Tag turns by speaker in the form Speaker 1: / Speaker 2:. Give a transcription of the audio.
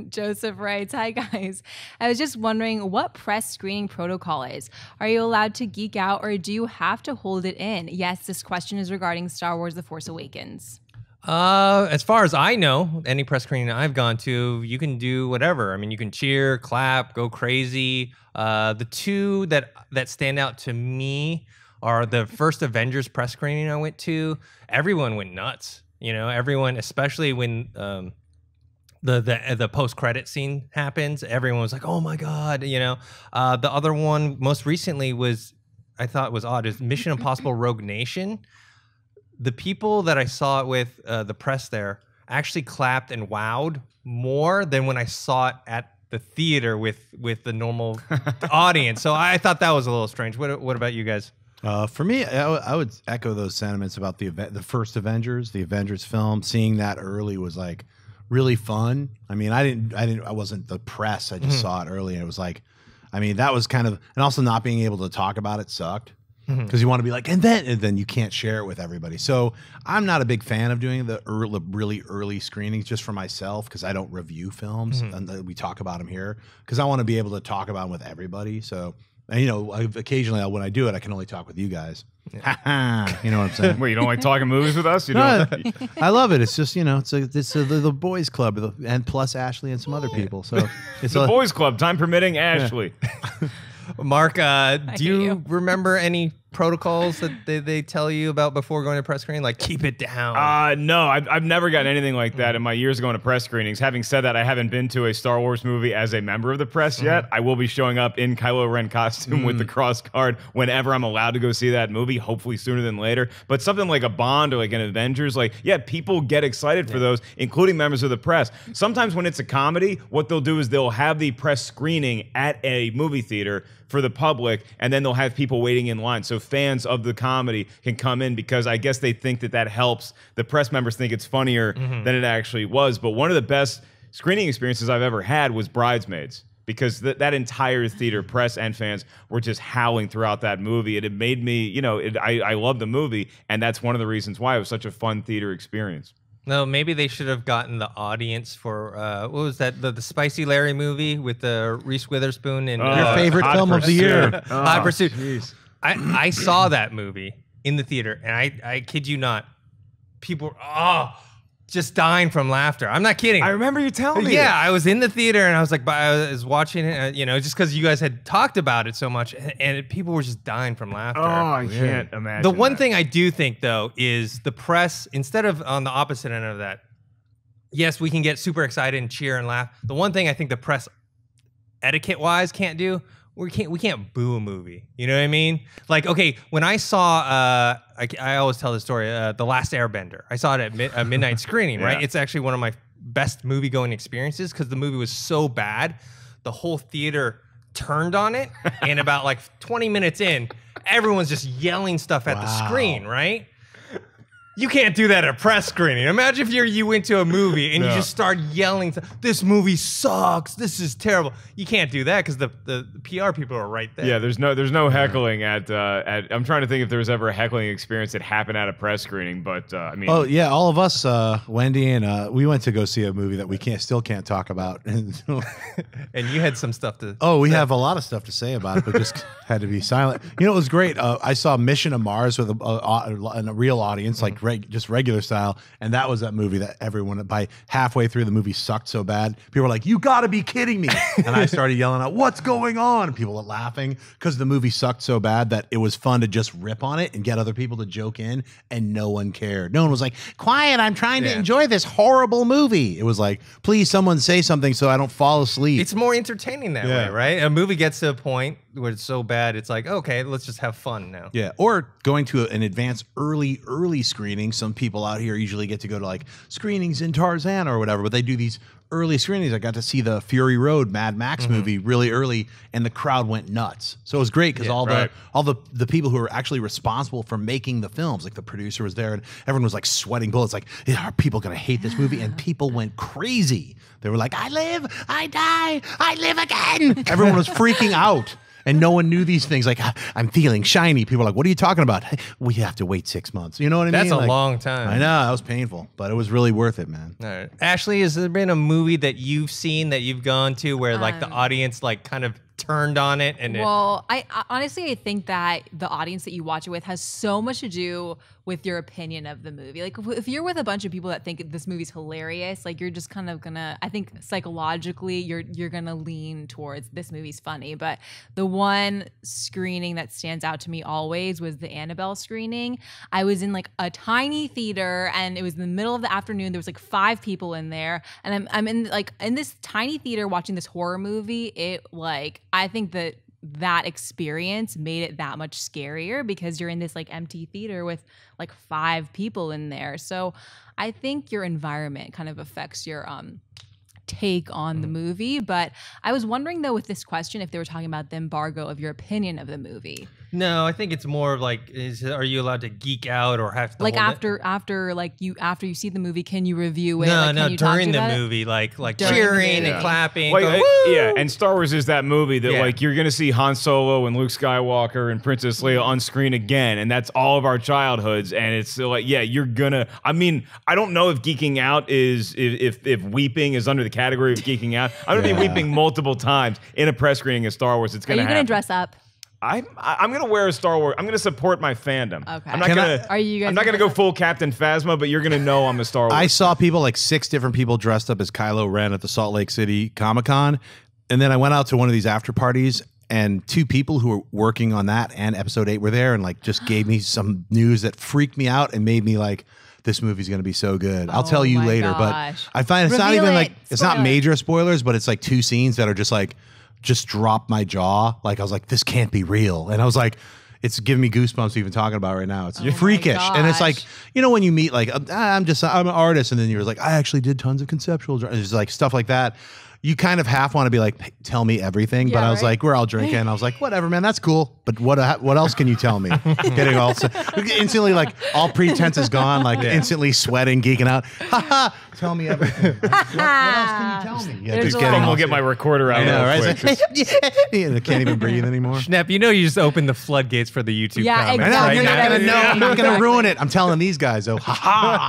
Speaker 1: Joseph writes, "Hi guys. I was just wondering what press screening protocol is. Are you allowed to geek out or do you have to hold it in? Yes, this question is regarding Star Wars The Force Awakens."
Speaker 2: As far as I know, any press screening I've gone to, you can do whatever. I mean, you can cheer, clap, go crazy. The two that stand out to me are the first Avengers press screening I went to. Everyone went nuts. You know, everyone, especially when the post credit scene happens, everyone was like, "Oh my god!" You know, the other one most recently was, I thought was odd, is Mission Impossible Rogue Nation. The people that I saw it with, the press there, actually clapped and wowed more than when I saw it at the theater with the normal audience. So I thought that was a little strange. What about you guys?
Speaker 3: For me, I would echo those sentiments about the first Avengers, the Avengers film. Seeing that early was like really fun. I mean, I wasn't the press. I just saw it early, and it was like, I mean, that was kind of, and also not being able to talk about it sucked. Because you want to be like, and then you can't share it with everybody. So I'm not a big fan of doing the really early screenings just for myself, because I don't review films and we talk about them here, because I want to be able to talk about them with everybody. So, and, you know, occasionally when I do it, I can only talk with you guys. Yeah. You know what I'm saying?
Speaker 4: Wait, you don't like talking movies with us? You know,
Speaker 3: I love it. It's just, you know, it's the boys club, and plus Ashley and some other people. So it's
Speaker 4: the boys club, time permitting. Ashley.
Speaker 3: Yeah.
Speaker 2: Mark, do you remember any protocols that they tell you about before going to press screening? Like, keep it down.
Speaker 4: No, I've never gotten anything like that in my years going to press screenings. Having said that, I haven't been to a Star Wars movie as a member of the press yet. I will be showing up in Kylo Ren costume with the cross guard whenever I'm allowed to go see that movie, hopefully sooner than later. But something like a Bond or like an Avengers, like, yeah, people get excited for those, including members of the press. Sometimes when it's a comedy, what they'll do is they'll have the press screening at a movie theater for the public, and then they'll have people waiting in line. So fans of the comedy can come in, because I guess they think that helps. The press members think it's funnier than it actually was. But one of the best screening experiences I've ever had was Bridesmaids, because that entire theater, press and fans, were just howling throughout that movie. It made me, you know, I love the movie, and that's one of the reasons why it was such a fun theater experience.
Speaker 2: No, maybe they should have gotten the audience for what was that? The Spicy Larry movie with Reese Witherspoon and
Speaker 3: your favorite film of the year,
Speaker 2: Hot Pursuit. I saw that movie in the theater, and I kid you not, people were just dying from laughter. I'm not kidding.
Speaker 4: I remember you telling me.
Speaker 2: Yeah, I was in the theater, and I was like, I was watching it, you know, just because you guys had talked about it so much, and people were just dying from laughter.
Speaker 4: Oh, I can't imagine.
Speaker 2: The one thing I do think, though, is the press, instead of on the opposite end of that, yes, we can get super excited and cheer and laugh. The one thing I think the press, etiquette-wise, can't do, we can't boo a movie. You know what I mean? Like, okay, when I saw, I always tell this story, The Last Airbender. I saw it at a midnight screening, right? It's actually one of my best movie-going experiences, because the movie was so bad, the whole theater turned on it, and about like 20 minutes in, everyone's just yelling stuff at the screen, right? You can't do that at a press screening. Imagine if you went to a movie and you just start yelling, "This movie sucks. This is terrible." You can't do that, because the PR people are right there.
Speaker 4: Yeah, there's no heckling at. I'm trying to think if there was ever a heckling experience that happened at a press screening, but I mean. Oh
Speaker 3: yeah, all of us, Wendy and we went to go see a movie that we still can't talk about, and
Speaker 2: you had some stuff to.
Speaker 3: Oh, we have a lot of stuff to say about it, but just had to be silent. You know, it was great. I saw Mission to Mars with a real audience, like. Just regular style, and that was that movie that everyone, by halfway through the movie, sucked so bad people were like, "You got to be kidding me!" And I started yelling out, "What's going on?" And people were laughing, because the movie sucked so bad that it was fun to just rip on it and get other people to joke in, and no one cared. No one was like, "Quiet, I'm trying to enjoy this horrible movie." It was like, "Please, someone say something so I don't fall asleep."
Speaker 2: It's more entertaining that way, right? A movie gets to a point where it's so bad, it's like, okay, let's just have fun now.
Speaker 3: Yeah, or going to an advanced early screening. Some people out here usually get to go to like screenings in Tarzan or whatever, but they do these early screenings. I got to see the Fury Road Mad Max movie really early, and the crowd went nuts. So it was great, because all the people who are actually responsible for making the films, like the producer was there, and everyone was like sweating bullets, like, are people gonna hate this movie? And people went crazy. They were like, "I live, I die, I live again." Everyone was freaking out. and no one knew these things. Like, I'm feeling shiny. People are like, what are you talking about? We have to wait 6 months. You know what I mean?
Speaker 2: That's a
Speaker 3: Like,
Speaker 2: long time.
Speaker 3: I know, that was painful, but it was really worth it, man.
Speaker 2: All right. Ashley, has there been a movie that you've seen that you've gone to where like the audience like kind of turned on it? And
Speaker 1: well, I honestly, I think that the audience that you watch it with has so much to do with your opinion of the movie. Like if you're with a bunch of people that think this movie's hilarious, like you're just kind of gonna, I think psychologically you're gonna lean towards this movie's funny. But the one screening that stands out to me always was the Annabelle screening. I was in like a tiny theater and it was in the middle of the afternoon. There was like 5 people in there, and I'm in like in this tiny theater watching this horror movie. It like, I think that experience made it that much scarier because you're in this like empty theater with like 5 people in there. So I think your environment kind of affects your take on the movie. But I was wondering though with this question if they were talking about the embargo of your opinion of the movie.
Speaker 2: No, I think it's more of like, are you allowed to geek out or have to
Speaker 1: like
Speaker 2: hold
Speaker 1: after you see the movie, can you review it?
Speaker 2: No,
Speaker 1: like,
Speaker 2: no,
Speaker 1: can you talk
Speaker 2: during
Speaker 1: to
Speaker 2: the
Speaker 1: about it?
Speaker 2: movie, like
Speaker 1: During
Speaker 2: cheering
Speaker 1: the
Speaker 2: and
Speaker 1: movie.
Speaker 2: clapping.
Speaker 4: Like,
Speaker 2: going,
Speaker 4: yeah,
Speaker 2: "Woo!"
Speaker 4: and Star Wars is that movie that like you're gonna see Han Solo and Luke Skywalker and Princess Leia on screen again, and that's all of our childhoods. And it's like, yeah, you're gonna. I mean, I don't know if geeking out is if weeping is under the category of geeking out. I'm gonna be weeping multiple times in a press screening of Star Wars. It's
Speaker 1: Are
Speaker 4: gonna
Speaker 1: you
Speaker 4: happen.
Speaker 1: gonna dress up?
Speaker 4: I'm gonna wear a Star Wars. I'm gonna support my fandom.
Speaker 1: Okay.
Speaker 4: I'm not gonna.
Speaker 1: Are you guys
Speaker 4: I'm not gonna
Speaker 1: gonna-
Speaker 4: go full Captain Phasma, but you're gonna know I'm a Star Wars.
Speaker 3: I saw people, like 6 different people dressed up as Kylo Ren at the Salt Lake City Comic-Con. And then I went out to one of these after parties, and 2 people who were working on that and episode 8 were there and like just gave me some news that freaked me out and made me like, this movie's going to be so good. I'll tell you
Speaker 1: my
Speaker 3: later,
Speaker 1: gosh.
Speaker 3: but I find it's not
Speaker 1: Reveal
Speaker 3: even
Speaker 1: it.
Speaker 3: like, it's not
Speaker 1: Spoiler.
Speaker 3: major spoilers, but it's like 2 scenes that are just like, just dropped my jaw. Like I was like, this can't be real. And I was like, it's giving me goosebumps even talking about it right now. It's
Speaker 1: my
Speaker 3: freakish. And it's like,
Speaker 1: gosh.
Speaker 3: you know, when you meet like, I'm an artist. And then you're like, I actually did tons of conceptual drawings. It's like stuff like that. You kind of half want to be like, hey, tell me everything. But
Speaker 1: Yeah,
Speaker 3: I was
Speaker 1: right?
Speaker 3: like, we're all drinking. And I was like, whatever, man, that's cool. But what else can you tell me? Getting all instantly like all pretense is gone, like instantly sweating, geeking out. Ha ha, tell me everything. What else can you tell me? Yeah,
Speaker 1: There's
Speaker 3: just
Speaker 1: a
Speaker 3: getting
Speaker 1: lot.
Speaker 3: all
Speaker 4: I'll get my recorder out.
Speaker 3: I know,
Speaker 4: real
Speaker 3: right?
Speaker 4: quick.
Speaker 3: Yeah, they can't even breathe anymore.
Speaker 2: Schnepp, you know you just opened the floodgates for the YouTube
Speaker 1: Yeah,
Speaker 2: comments
Speaker 3: I know,
Speaker 1: exactly.
Speaker 2: right
Speaker 3: you're not
Speaker 2: now.
Speaker 3: gonna know. I'm not gonna
Speaker 1: Exactly.
Speaker 3: ruin it. I'm telling these guys, oh, ha ha.